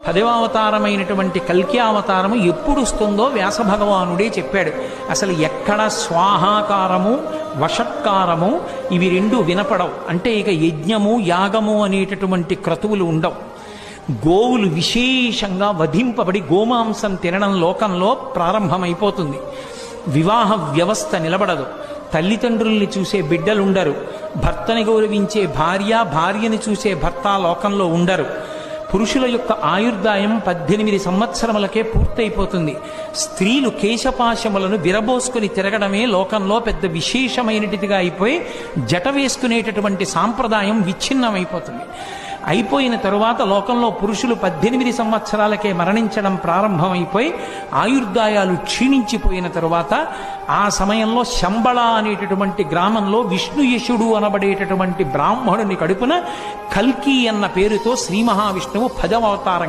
10వ అవతారమైనటువంటి కల్కి అవతారము ఎప్పుడు వస్తుందో వ్యాస భగవానుడే చెప్పాడు. అసలు ఎక్కడ స్వాహాకారము వషట్కారము ఇవి రెండు వినపడవు. అంటే ఇక యజ్ఞము యాగము అనేటటువంటి క్రతువులు ఉండవు. గోవులు విశేషంగా వధింపబడి గోమాంసం తినడం లోకంలో ప్రారంభమైపోతుంది. వివాహ వ్యవస్థ నిలబడదు. తల్లిదండ్రుల్ని చూసే బిడ్డలుండరు. భర్తని గౌరవించే భార్యని చూసే భర్త లోకంలో ఉండరు. పురుషుల యొక్క ఆయుర్దాయం 18 సంవత్సరములకే పూర్తయిపోతుంది. స్త్రీలు కేశపాశములను విరబోసుకుని తిరగడమే లోకంలో పెద్ద విశేషమైనటిదిగా అయిపోయి జట వేసుకునేటటువంటి సాంప్రదాయం విచ్ఛిన్నమైపోతుంది. అయిపోయిన తరువాత లోకంలో పురుషులు 18 సంవత్సరాలకే మరణించడం ప్రారంభమైపోయి ఆయుర్దాయాలు క్షీణించిపోయిన తరువాత ఆ సమయంలో శంబళ అనేటటువంటి గ్రామంలో విష్ణుయశుడు అనబడేటటువంటి బ్రాహ్మణుని కడుపున కల్కి అన్న పేరుతో శ్రీ మహావిష్ణువు 10వ అవతారం